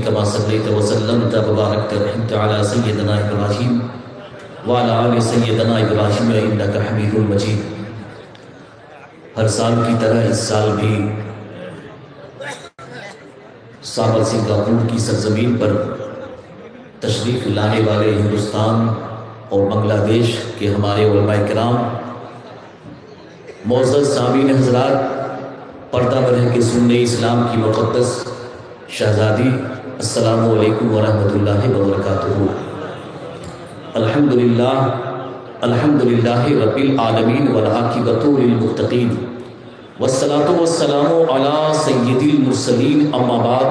كما صليت وسلمت وباركت ورحمت على سيدنا إبراهيم وعلى آل سيدنا إبراهيم إنك حميد مجيد۔ ہر سال کی طرح اس سال بھی سابر سنگاپور کی سرزمین پر تشریف لانے والے ہندوستان اور بنگلہ دیش کے ہمارے علماء کرام، معزز سامعین حضرات، پردہ پر رہ کے سننے اسلام کی مقدس شہزادی، السلام علیکم ورحمۃ اللہ وبرکاتہ۔ الحمدللہ رب العالمین والعاقبۃ للمتقین والصلاۃ والسلام علی سید المرسلین، اما بعد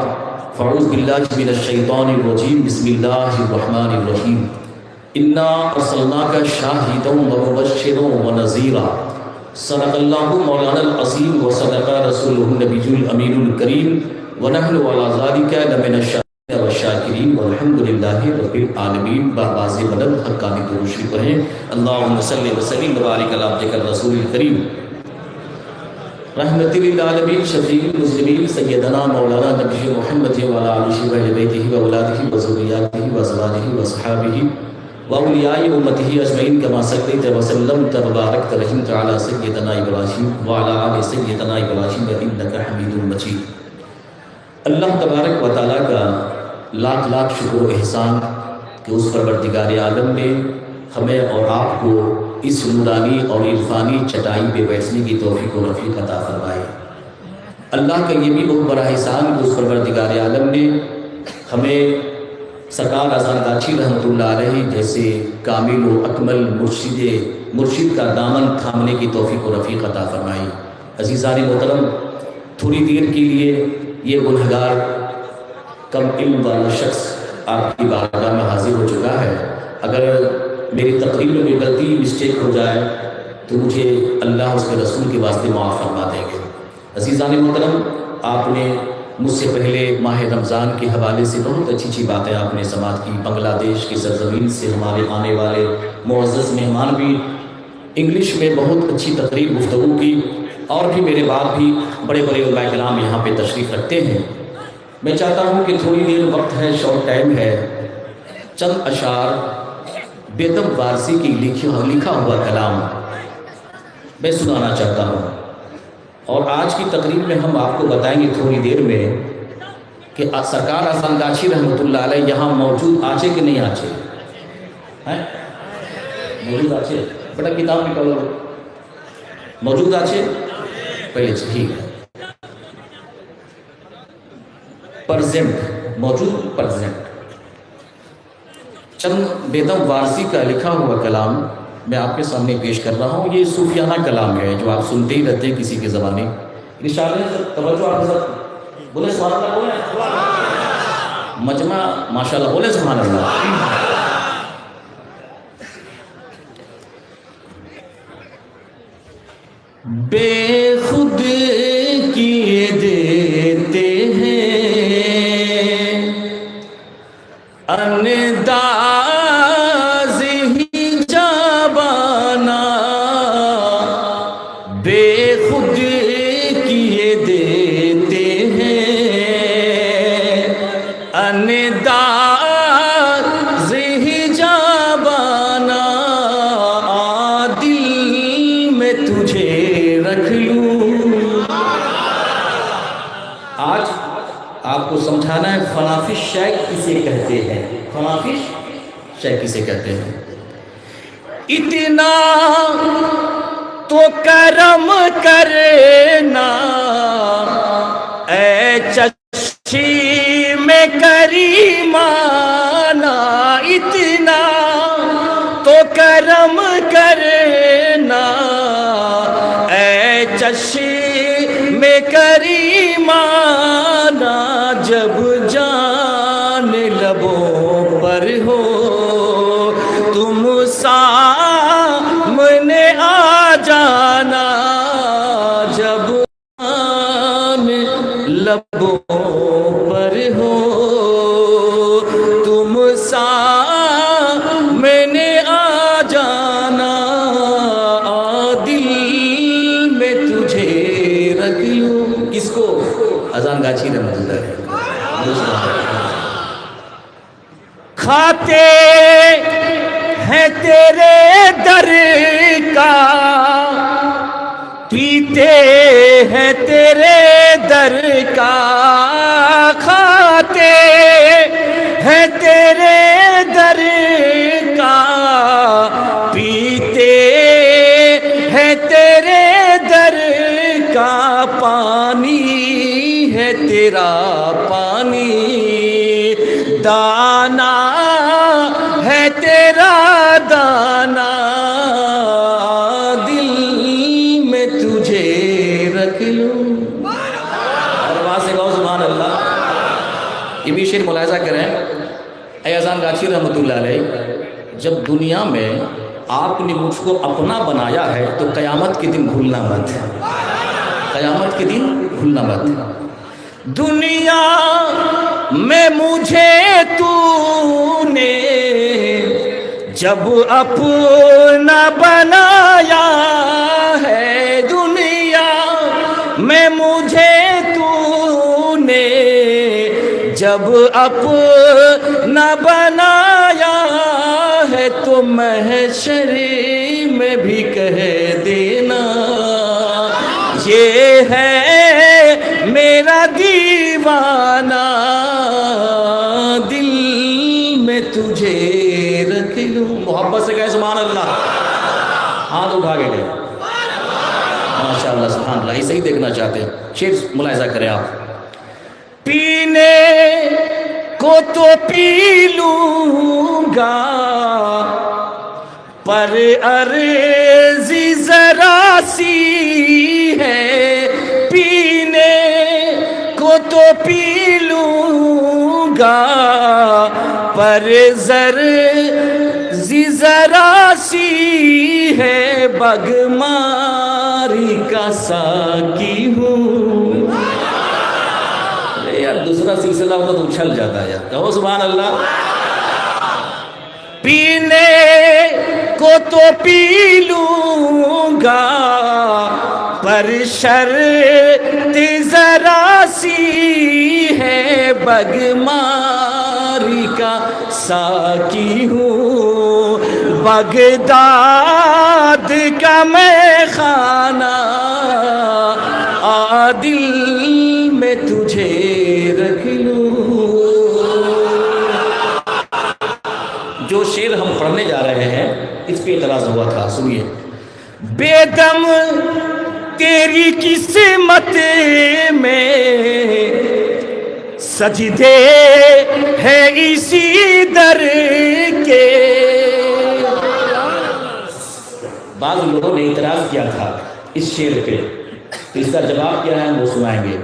فاعوذ باللہ من الشیطان الرجیم، بسم اللہ الرحمن الرحیم۔ انا ارسلناک شاہدا ومبشرا ونذیرا، صدق اللہ مولانا العظیم وصدق رسولہ النبی الامین الکریم، ونحن علی ذلک لمن الشاہدین والشاکرین والحمدللہ رب العالمین۔ باز بلند حقانی درود شریف پڑھیں، اللہم صلی وسلم وبارک علی عبدک الرسول الکریم رحمت للعالمین شفیع المذنبین سیدنا مولانا نبی محمد وعلی آلہ و بیتہ و اولادہ و ذریاتہ و ازواجہ و اصحابہ و اولیاء امتہ اجمعین، کما صلیت وسلمت وبارکت ورحمت علی سیدنا ابراہیم وعلی آل سیدنا ابراہیم انک حمید مجید۔ اللہ تبارک و تعالیٰ کا لاکھ لاکھ شکر و احسان کہ اس پروردگار عالم نے ہمیں اور آپ کو اس نورانی اور عرفانی چٹائی پہ بیٹھنے کی توفیق و رفیق عطا فرمائے۔ اللہ کا یہ بھی بہت بڑا احسان کہ اس پروردگار عالم نے ہمیں سرکار اذان گاچھی رحمۃ اللہ علیہ جیسے کامل و اکمل مرشد کا دامن تھامنے کی توفیق و رفیق عطا فرمائی۔ عزیزان محترم، تھوڑی دیر کے لیے یہ گنہگار کم علم والا شخص آپ کی بارگاہ میں حاضر ہو چکا ہے۔ اگر میری تقریر میں کوئی غلطی مسٹیک ہو جائے تو مجھے اللہ اس کے رسول کے واسطے معاف فرما دیں گے۔ عزیزان محترم، آپ نے مجھ سے پہلے ماہ رمضان کے حوالے سے بہت اچھی باتیں آپ نے سماعت کی۔ بنگلہ دیش کی سرزمین سے ہمارے آنے والے معزز مہمان بھی انگلش میں بہت اچھی تقریر گفتگو کی، اور بھی میرے بعد بھی بڑے بڑے علماء کرام یہاں پہ تشریف رکھتے ہیں۔ میں چاہتا ہوں کہ تھوڑی دیر وقت ہے، شارٹ ٹائم ہے، چند اشعار بیدم وارسی کی لکھا ہوا کلام میں سنانا چاہتا ہوں، اور آج کی تقریر میں ہم آپ کو بتائیں گے تھوڑی دیر میں کہ سرکار اذان گاچھی رحمۃ اللہ علیہ یہاں موجود آچے کہ نہیں آچے ہیں؟ موجود آچے؟ بیٹا کتاب نکالو، موجود آچے پہلے ٹھیک ہے، پرزینٹ موجود، پرزینٹ۔ چند بیدم وارسی کا لکھا ہوا کلام میں آپ کے سامنے پیش کر رہا ہوں۔ یہ صوفیانہ کلام ہے جو آپ سنتے ہی رہتے ہیں کسی کے زبانے۔ توجہ آپ سب بولے سبحان اللہ، بولے مجمع ماشاءاللہ، بولے سبحان اللہ۔ بے خود کیے دیتے ہیں انداز ہی جابانا، بے خود کیے دیتے ہیں انداز ہی جابانا، دل میں تجھے رکھ لوں۔ آج آپ کو سمجھانا ہے فنافش شے کسے کہتے ہیں، فنافش شے کسے کہتے ہیں۔ اتنا تو کرم کرنا اے چشم کریمانہ، اتنا تو کرم کرنا اے چشم کریمانہ، جب جان لبوں پر ہو تم سامنے آ جانا، جب جان لبوں پر ہو تم سامنے آ جانا، دل میں تجھے رکھ لوں۔ کس کو؟ اذان گاچھی رحمۃ اللہ علیہ۔ کھاتے ہیں تیرے در کا، پیتے ہیں تیرے در کا، کھاتے ہیں تیرے در کا، پیتے ہیں تیرے در کا، پانی ہے تیرا پانی، دانا ہے تیرا دانا، دل میں تجھے رکھ لوں۔ اور وہاں سے کہو سبحان اللہ۔ یہ بھی شعر ملاحظہ کریں، اے اذان گاچھی رحمۃ اللہ علیہ، جب دنیا میں آپ نے مجھ کو اپنا بنایا ہے تو قیامت کے دن بھولنا مت، قیامت کے دن بھولنا مت۔ دنیا میں مجھے تو نے جب اپنا بنایا ہے، دنیا میں مجھے تو نے جب اپنا بنایا ہے، تو محشر میں بھی کہہ دینا یہ ہے میرا دیوانہ، دل میں تجھے رکھ لوں۔ محبت سے کہے سبحان اللہ، ہاتھ اٹھا کے کہے ماشاءاللہ سبحان اللہ۔ اسے ہی دیکھنا چاہتے ہیں، شعر ملاحظہ کریں آپ۔ پینے کو تو پی لوں گا پر عرضی ذرا سی ہے، پینے کو تو پی لوں گا پر عرضی ذرا سی ہے، بگماری کا ساقی ہوں۔ یار دوسرا سلسلہ ہوتا تو اچھل جاتا ہے یار، کہو سبحان اللہ۔ پینے کو تو پی لوں گا پر شرط ذرا سی ہے، بگماری کا ساقی ہوں، بغداد کا میں خانہ، دل میں تجھے رکھ لوں۔ جو شعر ہم پڑھنے جا رہے ہیں اس پہ اعتراض ہوا تھا، سنیے۔ بے دم تیری قسمت میں سجدے ہے اسی در کے، بعض لوگوں نے اعتراض کیا تھا اس شعر پہ، تو اس کا جواب کیا ہے وہ سنائیں گے۔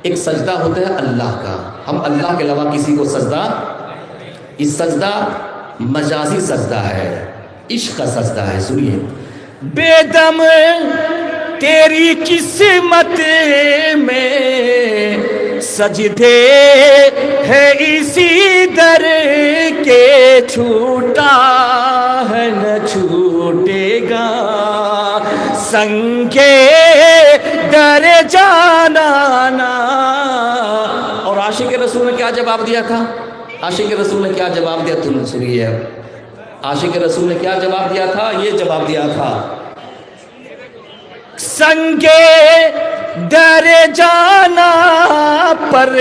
ایک سجدہ ہوتا ہے اللہ کا، ہم اللہ کے علاوہ کسی کو سجدہ، اس سجدہ مجازی سجدہ ہے، عشق کا سجدہ ہے، سنیے۔ بے دم تیری قسمت میں سجدے ہے اسی در کے، چھوٹا ہے نہ چھوٹے گا سنگے در جانانا۔ اور عاشق رسول نے کیا جواب دیا تھا؟ عاشق رسول نے کیا جواب دیا تم سنیے۔ عاشق رسول نے کیا جواب دیا تھا؟ یہ جواب دیا تھا، سنگے در جانا پر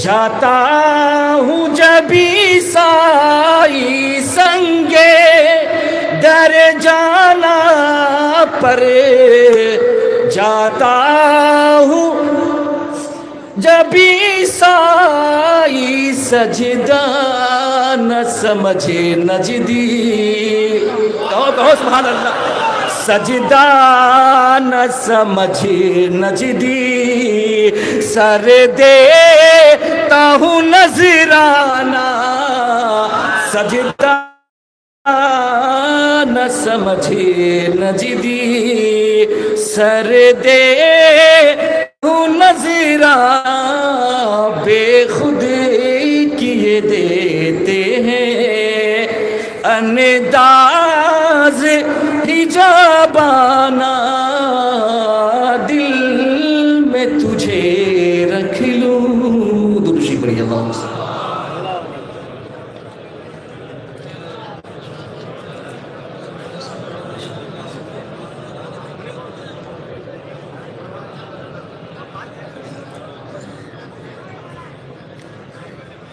جاتا ہوں جب عیسائی، سنگے در جانا پر جاتا ہوں جب عیسائی، سجدہ نہ سمجھے نجدی، کہو سبحان اللہ، سجدہ نہ سمجھے نجدی، سر دیتا ہوں نذرانہ، سجدہ نہ سمجھے نجدی، سر دیتا ہوں نذرانہ، بے خود کیے دیتے ہیں انداز حجابانہ، دل میں تجھے رکھ لوں۔ درود شریف پڑھیے اللہم صلی اللہ۔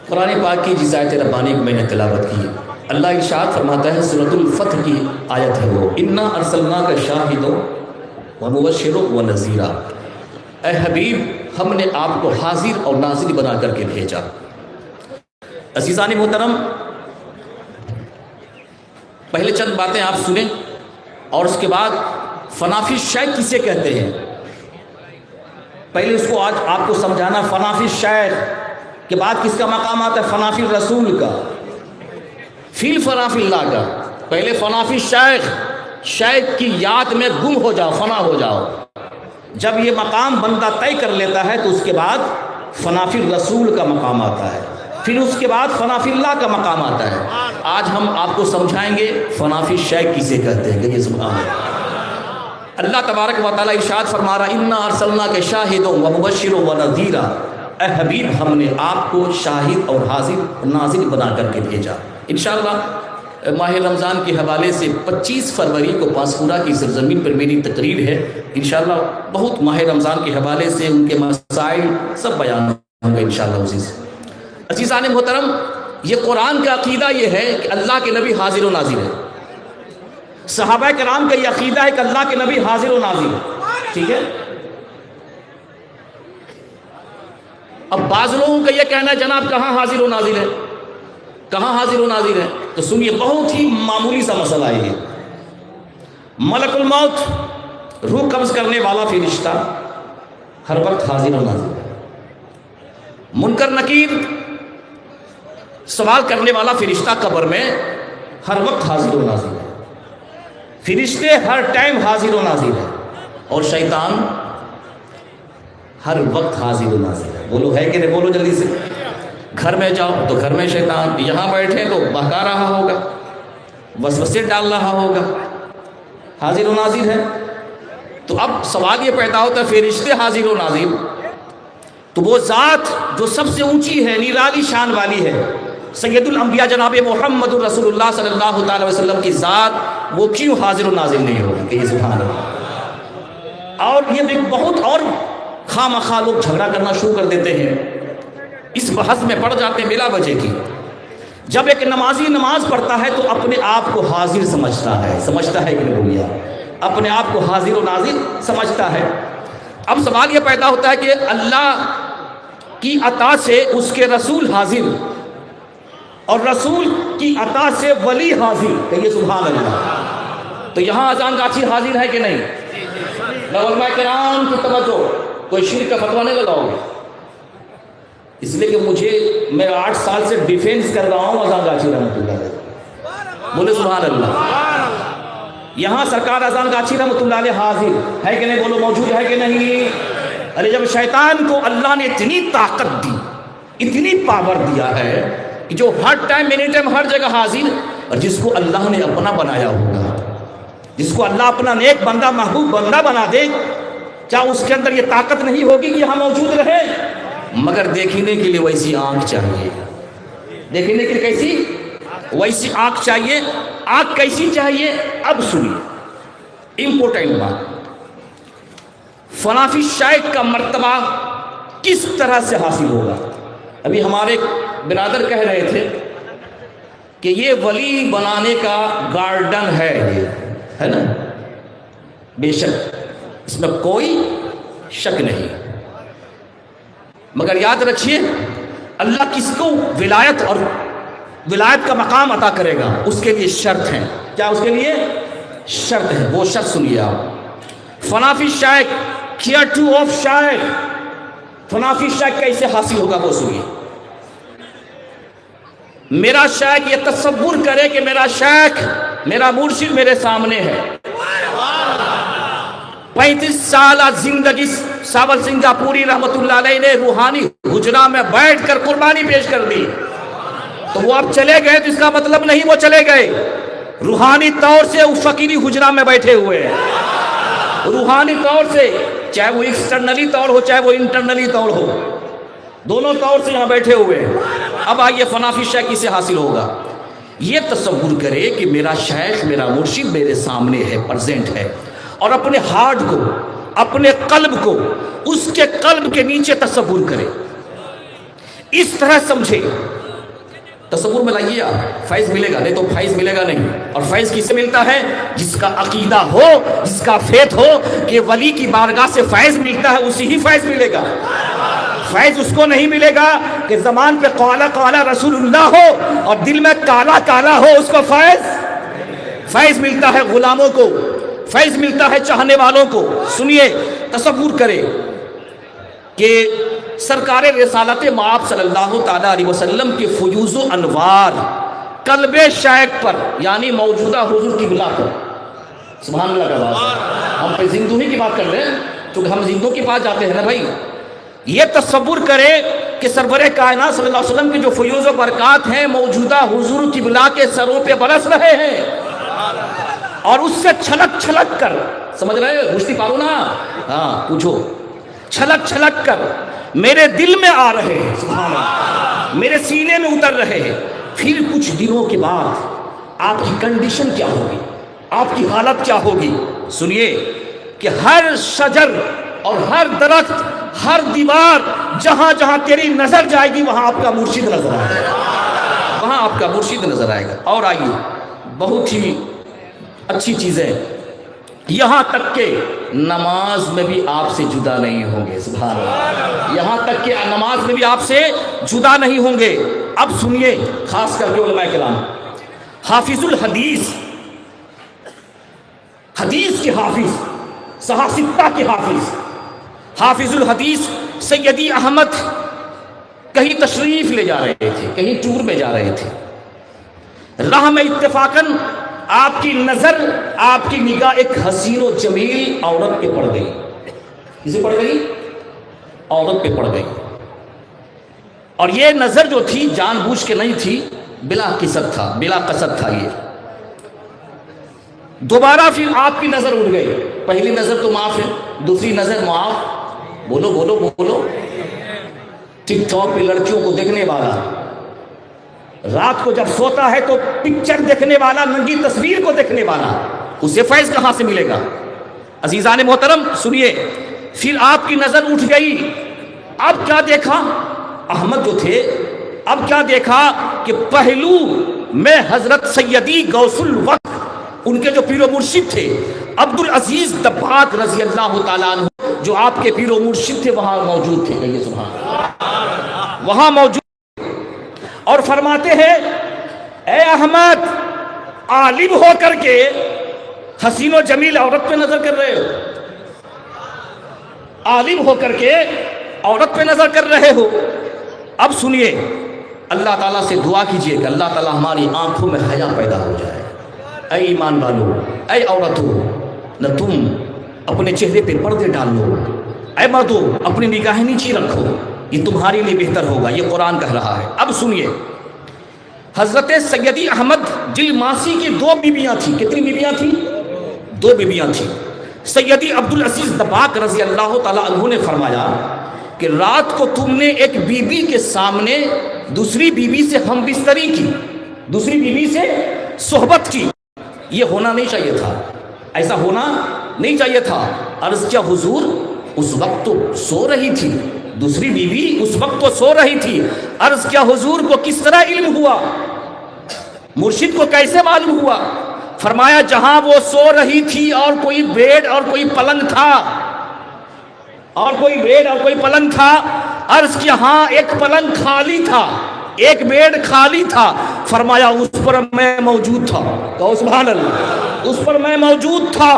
قرآن پاک کی جس آیت ربانی کو میں نے تلاوت کی ہے، اللہ ارشاد فرماتا ہے، سورۃ الفتح کی آیت ہے وہ، انا ارسلناک شاہدا ومبشرا ونذیرا، اے حبیب ہم نے آپ کو حاضر اور ناظر بنا کر کے بھیجا۔ عزیزان محترم، پہلے چند باتیں آپ سنیں اور اس کے بعد فنافی شیخ کسے کہتے ہیں، پہلے اس کو آج آپ کو سمجھانا۔ فنافی شیخ کے بعد کس کا مقام آتا ہے؟ فنافی رسول کا، فی فنافی اللہ کا۔ پہلے فنافی شیخ، شیخ کی یاد میں گم ہو جاؤ، فنا ہو جاؤ۔ جب یہ مقام بندہ طے کر لیتا ہے تو اس کے بعد فنافی رسول کا مقام آتا ہے، پھر اس کے بعد فنافی اللہ کا مقام آتا ہے۔ آج ہم آپ کو سمجھائیں گے فنافی شیخ کسے کہتے ہیں، کہ یہ سبحان اللہ۔ اللہ تبارک و تعالیٰ ارشاد فرما رہا، انا ارسلناک شاہدا ومبشرا ونذیرا، اے حبیب ہم نے آپ کو شاہد اور حاضر ناظر بنا کر کے بھیجا۔ انشاءاللہ ماہ رمضان کے حوالے سے 25 فروری کو پانسپورہ کی سرزمین پر میری تقریر ہے، انشاءاللہ بہت ماہ رمضان کے حوالے سے ان کے مسائل سب بیان ہوں گے انشاءاللہ۔ عزیزان محترم، یہ قرآن کا عقیدہ یہ ہے کہ اللہ کے نبی حاضر و ناظر ہے، صحابہ کرام کا یہ عقیدہ ہے کہ اللہ کے نبی حاضر و ناظر ہے، ٹھیک ہے۔ اب بعض لوگوں کا یہ کہنا ہے جناب کہاں حاضر و ناظر ہے، کہاں حاضر و ناظر ہے؟ تو سنیے، بہت ہی معمولی سا مسئلہ ہے یہ۔ ملک الموت، روح قبض کرنے والا فرشتہ، ہر وقت حاضر و ناظر ہے۔ منکر نکیر، سوال کرنے والا فرشتہ قبر میں ہر وقت حاضر و ناظر ہے۔ فرشتے ہر ٹائم حاضر و ناظر ہے، اور شیطان ہر وقت حاضر و ناظر ہے۔ بولو ہے کہ نہیں؟ بولو جلدی سے۔ گھر میں جاؤ تو گھر میں شیطان، یہاں بیٹھے تو بہکا رہا ہوگا، وسوسے ڈال رہا ہوگا، حاضر و ناظر ہے۔ تو اب سوال یہ پیدا ہوتا ہے، فرشتے حاضر و ناظر، تو وہ ذات جو سب سے اونچی ہے، نرالی شان والی ہے، سید الانبیاء جناب محمد رسول اللہ صلی اللہ تعالی وسلم کی ذات، وہ کیوں حاضر و ناظر نہیں ہوگی؟ کہ یہ سبحان اللہ۔ اور یہ بھی بہت اور خواہ مخواہ لوگ جھگڑا کرنا شروع کر دیتے ہیں، اس بحث میں پڑ جاتے ہیں بلا وجہ کی۔ جب ایک نمازی نماز پڑھتا ہے تو اپنے آپ کو حاضر سمجھتا ہے کہ نہیں بولیا، اپنے آپ کو حاضر و ناظر سمجھتا ہے۔ اب سوال یہ پیدا ہوتا ہے کہ اللہ کی عطا سے اس کے رسول حاضر، اور رسول کی عطا سے ولی حاضر، کہیے سبحان اللہ۔ تو یہاں اذان گاچھی حاضر ہے کہ نہیں؟ علماء کرام کی توجہ، کوئی شرک کا فتویٰ نہیں لگاؤ گے، اس لیے کہ میں 8 سال سے ڈیفینس کر رہا ہوں اذان گاچھی رحمۃ اللہ علیہ۔ بولے سبحان اللہ۔ یہاں سرکار اذان گاچھی رحمۃ اللہ علیہ حاضر ہے کہ نہیں؟ بولو موجود ہے کہ نہیں؟ ارے جب شیطان کو اللہ نے اتنی طاقت دی، اتنی پاور دیا ہے کہ جو ہر ٹائم اینی ٹائم ہر جگہ حاضر، اور جس کو اللہ نے اپنا بنایا ہوگا، جس کو اللہ اپنا نیک بندہ محبوب بندہ بنا دے، کیا اس کے اندر یہ طاقت نہیں ہوگی کہ یہاں موجود رہے؟ مگر دیکھنے کے لیے ویسی آنکھ چاہیے، دیکھنے کے لیے کیسی؟ ویسی آنکھ چاہیے۔ آنکھ کیسی چاہیے؟ اب سنیے امپورٹنٹ بات، فنافی شیخ کا مرتبہ کس طرح سے حاصل ہوگا؟ ابھی ہمارے برادر کہہ رہے تھے کہ یہ ولی بنانے کا گارڈن ہے، یہ ہے نا، بے شک اس میں کوئی شک نہیں، مگر یاد رکھیے اللہ کس کو ولایت اور ولایت کا مقام عطا کرے گا، اس کے لیے شرط ہیں۔ کیا اس کے لیے شرط ہے؟ وہ شرط سنیے آپ۔ فنافی شیخ، کیئر ٹو آف شیخ، فنافی شیخ کیسے حاصل ہوگا وہ سنیے۔ میرا شیخ یہ تصور کرے کہ میرا شیخ، میرا مرشد میرے سامنے ہے، 35 سالہ زندگی ساول سنگاپوری رحمت اللہ علیہ نے روحانی حجرہ میں بیٹھ کر قربانی پیش کر دی، تو وہ اب چلے گئے تو اس کا مطلب نہیں وہ چلے گئے، روحانی طور سے وہ فقیری حجرہ میں بیٹھے ہوئے ہیں، روحانی طور سے، چاہے وہ ایکسٹرنلی طور ہو چاہے وہ انٹرنلی طور ہو، دونوں طور سے یہاں بیٹھے ہوئے ہیں۔ اب آئیے فنافی شیخ کسے حاصل ہوگا؟ یہ تصور کرے کہ میرا شیخ میرا مرشد میرے سامنے ہے، پرزینٹ ہے، اور اپنے ہارٹ کو، اپنے قلب کو اس کے قلب کے نیچے تصور کرے، اس طرح سمجھے. تصور میں لائیے آپ, فیض ملے گا, نہیں تو فیض ملے گا نہیں. اور فیض کس سے ملتا ہے؟ جس کا عقیدہ ہو, جس کا فیت ہو کہ ولی کی بارگاہ سے فیض ملتا ہے, اسی ہی فیض ملے گا. فیض اس کو نہیں ملے گا کہ زبان پہ قالا قالا رسول اللہ ہو اور دل میں کالا کالا ہو, اس کو فیض ملتا ہے غلاموں کو, فیض ملتا ہے چاہنے والوں کو. سنیے, تصور کرے کہ سرکار رسالت مآب صلی اللہ تعالیٰ علیہ وسلم کے فیوز و انوار قلب شیخ پر, یعنی موجودہ حضور کی بلا پر, سبحان اللہ کا بات, ہم پہ زندوں ہی کی بات کر رہے ہیں کیونکہ ہم زندوں کے پاس جاتے ہیں نا بھائی. یہ تصور کرے کہ سرور کائنات صلی اللہ علیہ وسلم کے جو فیوز و برکات ہیں موجودہ حضور کی بلا کے سروں پہ برس رہے ہیں, اور اس سے چھلک چھلک کر, سمجھ رہے ہو مشتی پارو نا, ہاں پوچھو, چھلک چھلک کر میرے دل میں آ رہے ہیں, سبحان اللہ, میرے سینے میں اتر رہے ہیں. پھر کچھ دنوں کے بعد آپ کی کنڈیشن کیا ہوگی, آپ کی حالت کیا ہوگی؟ سنیے کہ ہر شجر اور ہر درخت, ہر دیوار, جہاں جہاں تیری نظر جائے گی وہاں آپ کا مرشد نظر آئے گا, وہاں آپ کا مرشد نظر آئے گا. اور آئیے, بہت ہی اچھی چیزیں, یہاں تک کہ نماز میں بھی آپ سے جدا نہیں ہوں گے, سبحان اللہ, یہاں تک کہ نماز میں بھی آپ سے جدا نہیں ہوں گے. اب سنیے, خاص کر کے علماء کرام, حافظ الحدیث, حدیث کے حافظ, صحافتہ کے حافظ, حافظ الحدیث سیدی احمد کہیں تشریف لے جا رہے تھے, کہیں ٹور میں جا رہے تھے. راہ میں اتفاقاً آپ کی نظر, آپ کی نگاہ ایک حسین و جمیل عورت پہ پڑ گئی. کسے پڑ گئی؟ عورت پہ پڑ گئی. اور یہ نظر جو تھی جان بوجھ کے نہیں تھی, بلا قصد تھا, بلا قصد تھا. یہ دوبارہ پھر آپ کی نظر اڑ گئی. پہلی نظر تو معاف ہے, دوسری نظر معاف, بولو بولو بولو. ٹک ٹاک پہ لڑکیوں کو دیکھنے والا, رات کو جب سوتا ہے تو پکچر دیکھنے والا, ننگی تصویر کو دیکھنے والا, اسے فیض کہاں سے ملے گا؟ عزیزان محترم سنیے, پھر آپ کی نظر اٹھ گئی. اب کیا دیکھا احمد جو تھے, اب کیا دیکھا کہ پہلو میں حضرت سیدی غوث الوقت, ان کے جو پیر و مرشد تھے عبدالعزیز دباغ رضی اللہ تعالیٰ عنہ, جو آپ کے پیر و مرشد تھے وہاں موجود تھے. کہیے سبحان اللہ, وہاں موجود, اور فرماتے ہیں اے احمد, عالم ہو کر کے حسین و جمیل عورت پہ نظر کر رہے ہو, عالم ہو کر کے عورت پہ نظر کر رہے ہو. اب سنیے, اللہ تعالیٰ سے دعا کیجئے کہ اللہ تعالیٰ ہماری آنکھوں میں حیا پیدا ہو جائے. اے ایمان والو, اے عورتو, نہ تم اپنے چہرے پہ پردے ڈال لو, اے مردو اپنی نگاہیں نیچی رکھو, یہ تمہارے لیے بہتر ہوگا, یہ قرآن کہہ رہا ہے. اب سنیے, حضرت سیدی احمد جل ماسی کی 2 بیویاں تھیں. کتنی بیویاں تھیں؟ 2 بیویاں تھیں. سیدی عبدالعزیز دباغ رضی اللہ تعالیٰ عنہ نے فرمایا کہ رات کو تم نے ایک بیوی کے سامنے دوسری بیوی سے ہم بستری کی, دوسری بیوی سے صحبت کی. یہ ہونا نہیں چاہیے تھا, ایسا ہونا نہیں چاہیے تھا. عرض کیا حضور, اس وقت تو سو رہی تھی, دوسری بیوی اس وقت تو سو رہی تھی. عرض کیا حضور کو کس طرح علم ہوا, مرشد کو کیسے معلوم ہوا؟ فرمایا جہاں وہ سو رہی تھی اور کوئی بیڈ اور کوئی پلنگ تھا, اور کوئی بیڈ اور کوئی پلنگ تھا, عرض کیا ہاں ایک پلنگ خالی تھا, ایک بیڈ خالی تھا. فرمایا اس پر میں موجود تھا. تو سبحان اللہ, اس پر میں موجود تھا.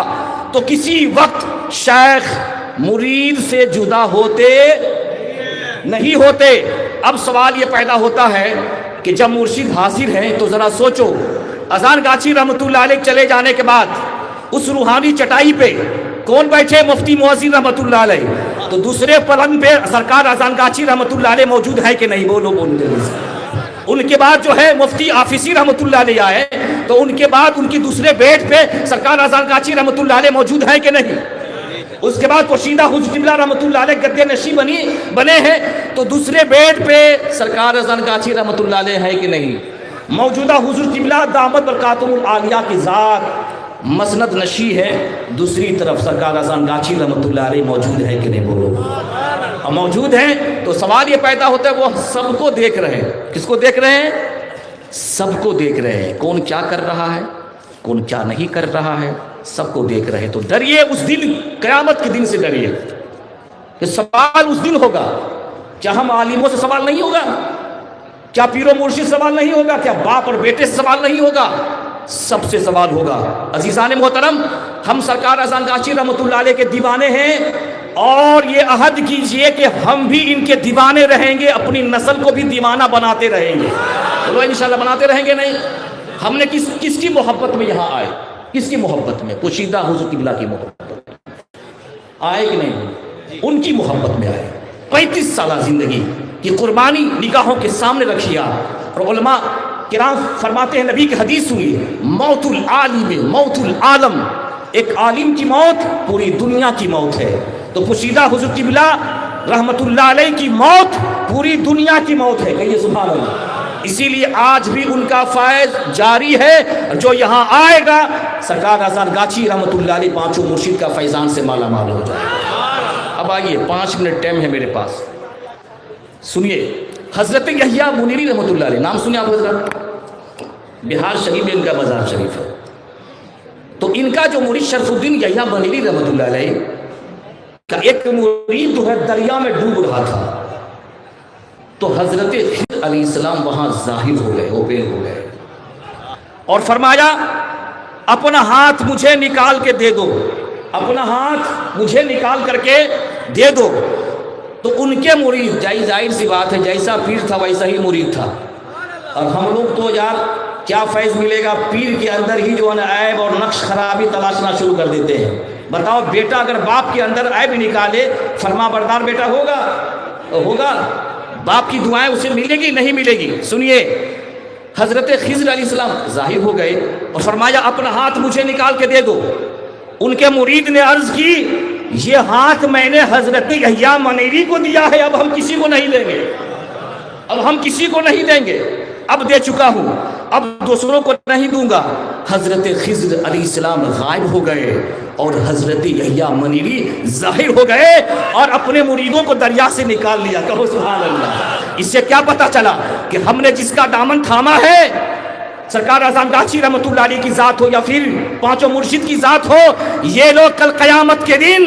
تو کسی وقت شیخ مرید سے جدا ہوتے نہیں ہوتے. اب سوال یہ پیدا ہوتا ہے کہ جب مرشد حاضر ہیں تو ذرا سوچو, اذان گاچھی رحمۃ اللہ علیہ چلے جانے کے بعد اس روحانی چٹائی پہ کون بیٹھے؟ مفتی مؤذن رحمۃ اللہ علیہ. تو دوسرے پلنگ پہ سرکار اذان گاچھی رحمۃ اللہ علیہ موجود ہے کہ نہیں؟ بولو بولو. ان کے بعد جو ہے مفتی آفیسی رحمۃ اللہ علیہ آئے, تو ان کے بعد ان کی دوسرے بیٹ پہ سرکار اذان گاچھی رحمۃ اللہ علیہ موجود ہے کہ نہیں؟ اس کے بعد پوشیدہ حضرت قبلہ رحمۃ اللہ علیہ گدے نشی بنے ہیں, تو دوسرے بیٹ پہ سرکار اذان گاچھی رحمۃ اللہ علیہ ہے کہ نہیں؟ موجودہ حضرت قبلہ دامت برکاتہم العالیہ کی ذات مسند نشی ہے, دوسری طرف سرکار اذان گاچھی رحمۃ اللہ علیہ موجود ہے کہ نہیں؟ بولو. اور موجود ہیں تو سوال یہ پیدا ہوتا ہے وہ سب کو دیکھ رہے ہیں. کس کو دیکھ رہے ہیں؟ سب کو دیکھ رہے ہیں. کون کیا کر رہا ہے، کون کیا نہیں کر رہا ہے، سب کو دیکھ رہے ہیں. تو ڈریے اس دن، قیامت کے دن سے ڈریے کہ سوال اس دن ہوگا. کیا ہم عالموں سے سوال نہیں ہوگا؟ کیا پیر و مرشد سوال نہیں ہوگا؟ کیا باپ اور بیٹے سے سوال نہیں ہوگا؟ سب سے سوال ہوگا. عزیزان محترم، ہم سرکار اذان گاچی رحمۃ اللہ علیہ کے دیوانے ہیں، اور یہ عہد کیجئے کہ ہم بھی ان کے دیوانے رہیں گے، اپنی نسل کو بھی دیوانہ بناتے رہیں گے. چلو انشاءاللہ بناتے رہیں گے. نہیں، ہم نے کس کی محبت میں یہاں آئے؟ کس کی محبت میں؟ پوشیدہ حضور قبلہ کی محبت آئے کہ نہیں؟ ان کی محبت میں آئے. 35 سالہ زندگی کی قربانی نگاہوں کے سامنے رکھیا. اور علماء کرام فرماتے ہیں، نبی کی حدیث سنیے، موت العالم موت العالم، ایک عالم کی موت پوری دنیا کی موت ہے. تو پوشیدہ حضور قبلہ رحمت اللہ علیہ کی موت پوری دنیا کی موت ہے. کہیے سبحان اللہ. اسی لیے آج بھی ان کا فیض جاری ہے. جو یہاں آئے گا سرکار اذان گاچی رحمت اللہ علیہ پانچوں مرشد کا فیضان سے مالا مال ہو جائے. اب آئیے، 5 منٹ ٹائم ہے میرے پاس. سنیے، حضرت یحییٰ منیری رحمت اللہ علیہ، نام سنے آپ حضرت؟ بہار شریف میں ان کا مزار شریف ہے. تو ان کا جو مرید شرف الدین یحییٰ منیری رحمت اللہ علیہ کا ایک مرید جو ہے دریا میں ڈوب رہا تھا. تو حضرت خضر علیہ السلام وہاں ظاہر ہو گئے، اوپن ہو گئے، اور فرمایا اپنا ہاتھ مجھے نکال کے دے دو، اپنا ہاتھ مجھے نکال کر کے دے دو. تو ان کے مرید، ظاہر سی بات ہے، جیسا پیر تھا ویسا ہی مرید تھا. اور ہم لوگ تو یار کیا فیض ملے گا، پیر کے اندر ہی جو ہے عیب اور نقش خرابی تلاشنا شروع کر دیتے ہیں. بتاؤ، بیٹا اگر باپ کے اندر عیب نکالے، فرما بردار بیٹا ہوگا؟ باپ کی دعائیں اسے ملے گی نہیں ملے گی؟ سنیے، حضرت خضر علیہ السلام ظاہر ہو گئے اور فرمایا اپنا ہاتھ مجھے نکال کے دے دو. ان کے مرید نے عرض کی، یہ ہاتھ میں نے حضرت یحییٰ منیری کو دیا ہے، اب ہم کسی کو نہیں دیں گے، اب ہم کسی کو نہیں دیں گے، اب دے چکا ہوں، اب دوسروں کو نہیں دوں گا. حضرت خضر علیہ السلام غائب ہو گئے اور حضرت یحییٰ منیری ظاہر ہو گئے اور اپنے مریدوں کو دریا سے نکال لیا. کہو سبحان اللہ. اس سے کیا پتا چلا کہ ہم نے جس کا دامن تھاما ہے، سرکار اذان گاچی رحمت اللہ علیہ کی ذات ہو یا پھر پانچوں مرشد کی ذات ہو، یہ لوگ کل قیامت کے دن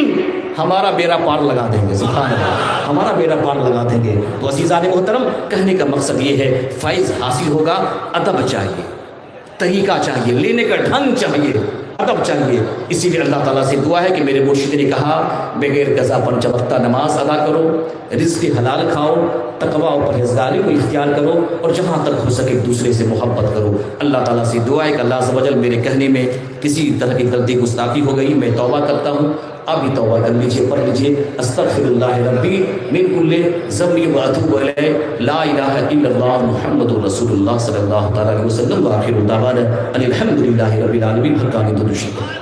ہمارا بیڑا پار لگا دیں گے. سبحان اللہ، ہمارا بیڑا پار لگا دیں گے. تو عزیزان محترم، کہنے کا مقصد یہ ہے، فیض حاصل ہوگا، ادب چاہیے، طریقہ چاہیے، لینے کا ڈھنگ چاہیے، ادب چاہیے. اسی لیے اللہ تعالیٰ سے دعا ہے کہ میرے مرشد نے کہا، بغیر قضا 5 وقتہ نماز ادا کرو، رزق حلال کھاؤ، تقوی اور پرہیزگاری کو اختیار کرو، اور جہاں تک ہو سکے ایک دوسرے سے محبت کرو. اللہ تعالیٰ سے دعا ہے کہ اللہ عز و جل میرے کہنے میں کسی طرح کی غلطی گستاخی ہو گئی، میں توبہ کرتا ہوں. آپ بھی توبہ کر لیجئے، پڑھ لیجئے، استغفر اللہ ربی من کل ذنب واتوب الیہ، لا الہ الا اللہ محمد رسول اللہ صلی اللہ تعالی علیہ وسلم. وآخر دعوانا ان الحمد للہ رب العالمین. حقانی درود شریف.